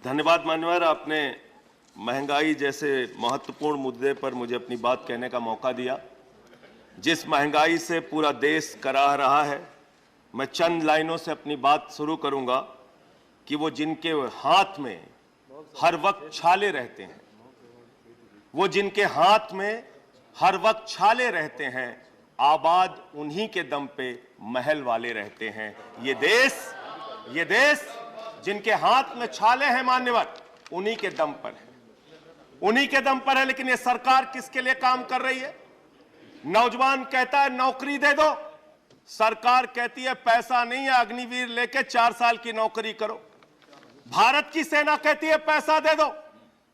धन्यवाद मान्यवर, आपने महंगाई जैसे महत्वपूर्ण मुद्दे पर मुझे अपनी बात कहने का मौका दिया। जिस महंगाई से पूरा देश कराह रहा है, मैं चंद लाइनों से अपनी बात शुरू करूंगा कि वो जिनके हाथ में हर वक्त छाले रहते हैं, वो जिनके हाथ में हर वक्त छाले रहते हैं, आबाद उन्हीं के दम पे महल वाले रहते हैं। ये देश जिनके हाथ में छाले हैं मान्यवर, उन्हीं के दम पर है, उन्हीं के दम पर है। लेकिन ये सरकार किसके लिए काम कर रही है? नौजवान कहता है नौकरी दे दो, सरकार कहती है पैसा नहीं है, अग्निवीर लेके 4 साल की नौकरी करो। भारत की सेना कहती है पैसा दे दो,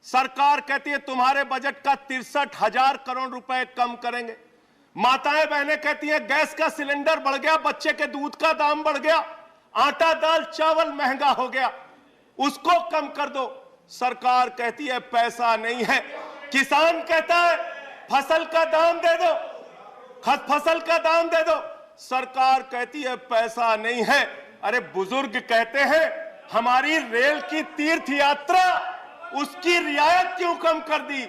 सरकार कहती है तुम्हारे बजट का 63,000 करोड़ रुपए कम करेंगे। माताएं बहनें कहती हैं गैस का सिलेंडर बढ़ गया, बच्चे के दूध का दाम बढ़ गया, आटा दाल चावल महंगा हो गया, उसको कम कर दो, सरकार कहती है पैसा नहीं है। किसान कहता है फसल का दाम दे दो, फसल का दाम दे दो, सरकार कहती है पैसा नहीं है। अरे बुजुर्ग कहते हैं हमारी रेल की तीर्थ यात्रा, उसकी रियायत क्यों कम कर दी?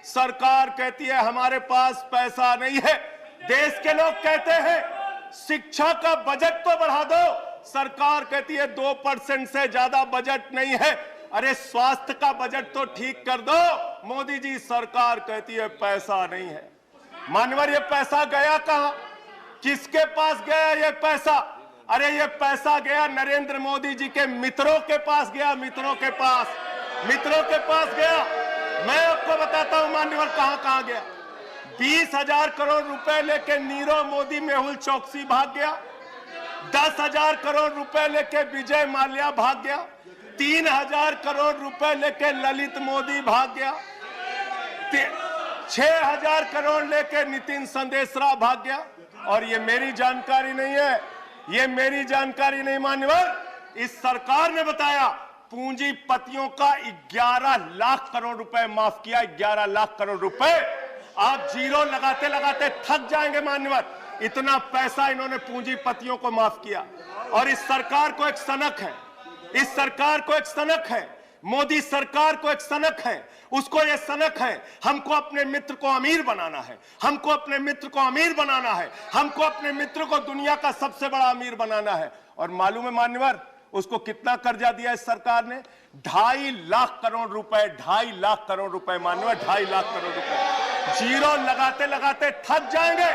सरकार कहती है हमारे पास पैसा नहीं है। देश के लोग कहते हैं शिक्षा का बजट तो बढ़ा दो, सरकार कहती है 2% से ज्यादा बजट नहीं है। अरे स्वास्थ्य का बजट तो ठीक कर दो, मोदी जी, सरकार कहती है पैसा नहीं है। मानवर ये पैसा गया कहां? किसके पास गया ये पैसा? अरे ये पैसा गया नरेंद्र मोदी जी के मित्रों के पास गया, मित्रों के पास गया। मैं आपको बताता हूं मान्यवर कहां गया। 20,000 करोड़ रुपए लेके नीरव मोदी, मेहुल चौकसी भाग गया। 10,000 करोड़ रुपए लेके विजय माल्या भाग गया। 3,000 करोड़ रुपए लेके ललित मोदी भाग गया। 6,000 करोड़ लेके नितिन संदेशरा भाग गया। और ये मेरी जानकारी नहीं है, ये मेरी जानकारी नहीं मान्यवर, इस सरकार ने बताया पूंजीपतियों का 11 लाख करोड़ रुपए माफ किया। 11 लाख करोड़ रुपए आप जीरो लगाते लगाते थक जाएंगे मान्यवर, इतना पैसा इन्होंने पूंजीपतियों को माफ किया। और इस सरकार को एक सनक है, इस सरकार को एक सनक है, मोदी सरकार को एक सनक है। उसको ये सनक है हमको अपने मित्र को अमीर बनाना है, हमको अपने मित्र को अमीर बनाना है, हमको अपने मित्र को दुनिया का सबसे बड़ा अमीर बनाना है। और मालूम है मान्यवर उसको कितना कर्जा दिया इस सरकार ने? 2.5 लाख करोड़ रुपए, 2.5 लाख करोड़ रुपए मान्यवर, 2.5 लाख करोड़ रुपए। जीरो लगाते लगाते थक जाएंगे।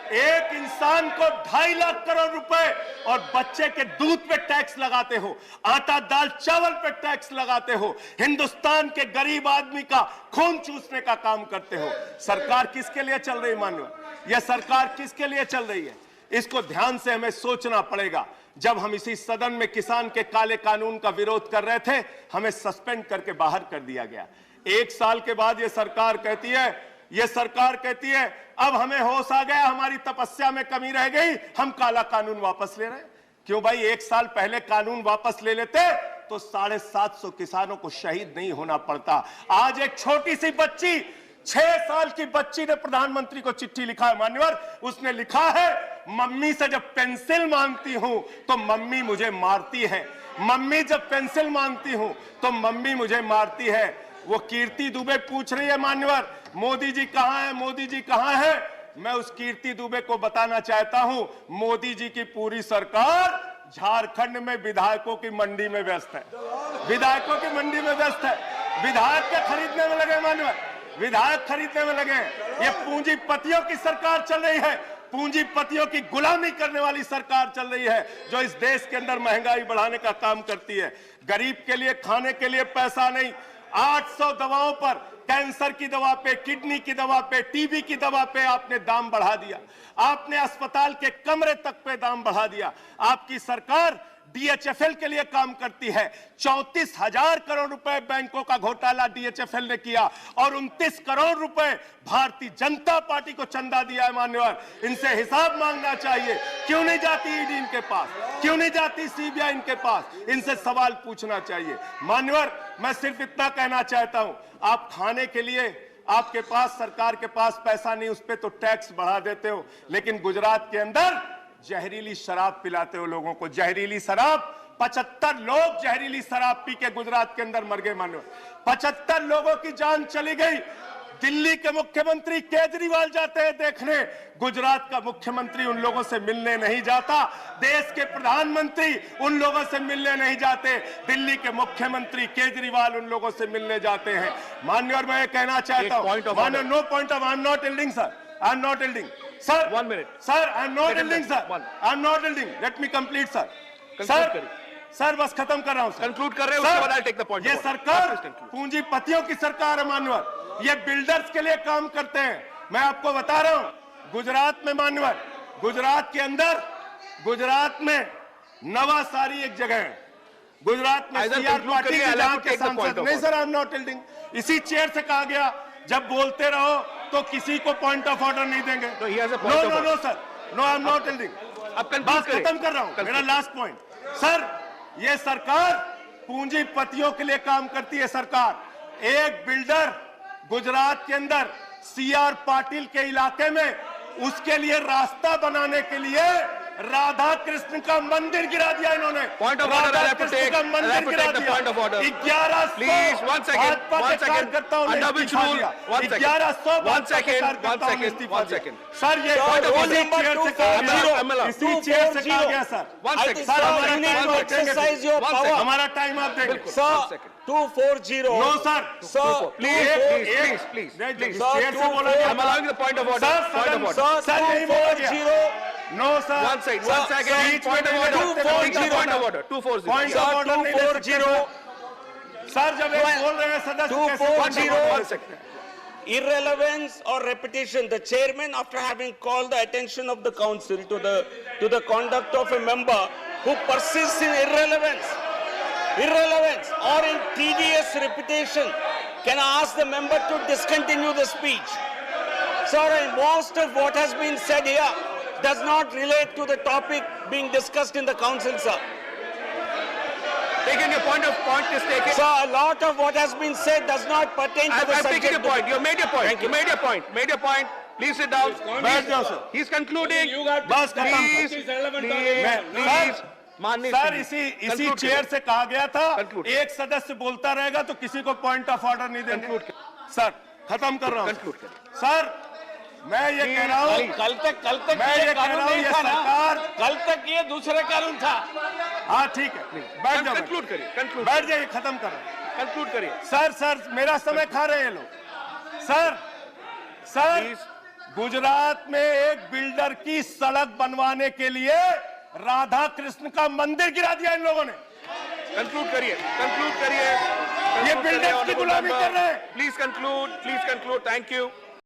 एक इंसान को 2.5 लाख करोड़ रुपए और बच्चे के दूध पे टैक्स लगाते हो, आटा दाल चावल पे टैक्स लगाते हो, हिंदुस्तान के गरीब आदमी का खून चूसने का काम करते हो। सरकार किसके लिए चल रही मान्यवर? यह सरकार किसके लिए चल रही है? इसको ध्यान से हमें सोचना पड़ेगा। जब हम इसी सदन में किसान के काले कानून का विरोध कर रहे थे, हमें सस्पेंड करके बाहर कर दिया गया। 1 साल के बाद ये सरकार कहती है अब हमें होश आ गया, हमारी तपस्या में कमी रह गई, हम काला कानून वापस ले रहे हैं। क्यों भाई? 1 साल पहले कानून वापस ले लेते तो 750 किसानों को शहीद नहीं होना पड़ता। आज एक छोटी सी बच्ची, 6 साल की बच्ची ने प्रधानमंत्री को चिट्ठी लिखा है मान्यवर। उसने लिखा है मम्मी से जब पेंसिल मांगती हूं तो मम्मी मुझे मारती है, मम्मी जब पेंसिल मांगती हूं तो मम्मी मुझे मारती है। वो कीर्ति दुबे पूछ रही है मान्यवर मोदी जी कहां है, मोदी जी कहां है? मैं उस कीर्ति दुबे को बताना चाहता हूं मोदी जी की पूरी सरकार झारखंड में विधायकों की मंडी में व्यस्त है, विधायकों की मंडी में व्यस्त है। विधायक के खरीदने में लगे मान्यवर, विधायक खरीदने में लगे। ये पूंजीपतियों की सरकार चल रही है, पूंजीपतियों की गुलामी करने वाली सरकार चल रही है, जो इस देश के अंदर महंगाई बढ़ाने का काम करती है। गरीब के लिए खाने के लिए पैसा नहीं। 800 दवाओं पर, कैंसर की दवा पे, किडनी की दवा पे, टीबी की दवा पे आपने दाम बढ़ा दिया। आपने अस्पताल के कमरे तक पे दाम बढ़ा दिया। आपकी सरकार डीएचएफएल के लिए काम करती है। 34,000 करोड़ रुपए बैंकों का घोटाला डीएचएफएल ने किया और 29 करोड़ रुपए भारतीय जनता पार्टी को चंदा दिया है मान्यवर। इनसे हिसाब मांगना चाहिए। क्यों नहीं जाती ईडी इनके पास? क्यों नहीं जाती सीबीआई इनके पास? इनसे सवाल पूछना चाहिए मान्यवर। मैं सिर्फ इतना कहना चाहता हूं, आप खाने के लिए आपके पास, सरकार के पास पैसा नहीं, उस पर तो टैक्स बढ़ा देते हो, लेकिन गुजरात के अंदर जहरीली शराब पिलाते हो लोगों को। जहरीली शराब 75 लोग जहरीली शराब पी के गुजरात के अंदर मर गए। मानो 75 लोगों की जान चली गई। दिल्ली के मुख्यमंत्री केजरीवाल जाते हैं देखने, गुजरात का मुख्यमंत्री उन लोगों से मिलने नहीं जाता। देश के प्रधानमंत्री उन लोगों से मिलने नहीं जाते, दिल्ली के मुख्यमंत्री केजरीवाल उन लोगों से मिलने जाते हैं। माननीय, और मैं ये कहना चाहता हूं, माननीय, no point of, I am not yielding sir, I am not yielding sir, 1 minute sir, I am not yielding sir, I am not yielding, let me complete sir. Sir बस खत्म कर रहा हूं, कंक्लूड कर रहे हैं, उसके बाद आई टेक द पॉइंट। ये सरकार पूंजीपतियों की सरकार है मान्यवर, ये बिल्डर्स के लिए काम करते हैं। मैं आपको बता रहा हूं, गुजरात में मान्यवर, गुजरात के अंदर, गुजरात में नवासारी एक जगह है, गुजरात में सीआर पाटिल जहां के सांसद, नहीं sir, I am not yielding, इसी चेयर से कहा गया जब बोलते रहो तो किसी को पॉइंट ऑफ ऑर्डर नहीं देंगे। No no no sir, no, I am not yielding. बात खत्म कर रहा हूं, मेरा लास्ट पॉइंट सर, ये सरकार पूंजीपतियों के लिए काम करती है। सरकार एक बिल्डर गुजरात के अंदर सीआर पाटिल के इलाके में, उसके लिए रास्ता बनाने के लिए राधा कृष्ण का मंदिर गिरा दिया इन्होंने। Point of order, Radha Krishna का मंदिर गिरा दिया। Point of order, 1100 please, 1 second, 1 second, under which rule, 1 second, 1100 1 second, sir, ये point of order, इसी चेयर से कहा गया सर। 1 second, सर, you need to exercise your power. हमारा टाइम आप देंगे Sir, 240. No sir, Sir, please, chair से बोला गया। I'm allowing the point of order, point of order. Sir, नहीं बोला गया। 240. No sir, 1 second, point of order, 240, point of order, 240. Point of order नहीं ले सकते। 240. सर, जब एक बोल रहे हैं सदस्य कैसे 240. One second. Irrelevance or repetition. The chairman, after having called the attention of the council to the conduct of a member who persists in irrelevance or in tedious repetition, can ask the member to discontinue the speech. Sir, most of what has been said here does not relate to the topic being discussed in the council, sir. Taking your point is taken. Sir, a lot of what has been said does not pertain to the I've subject. taken your point. You made your point. Thank you. You made your point. Made your point. Please sit down. बैठ जाओ sir. He's concluding. बस खत्म। Please. माननीय sir, Shri, इसी conclude chair करिए। से कहा गया था, Conclude। एक सदस्य बोलता रहेगा तो किसी को पॉइंट ऑफ ऑर्डर नहीं देंगे। Conclude। सर, खत्म कर रहा हूं। Conclude करिए। सर, मैं ये कह रहा हूं, कल तक मैं ये कह कानून रहा हूं, नहीं ये था ना। सरकार, कल तक ये दूसरा कानून था। हाँ ठीक है, बैठ जाओ, Conclude करिए। Conclude। बैठ जाइए, खत्म कर रहा हूं। Conclude करिए। सर, मेरा समय खा रहे हैं ये लोग। Sir, Please। गुजरात में एक बिल्डर की सड़क बनवाने के लिए राधा कृष्ण का मंदिर गिरा दिया इन लोगों ने। Conclude करिए। Conclude करिए। ये बिल्डर्स की गुलामी कर रहे हैं। Please conclude. Please conclude. Thank you.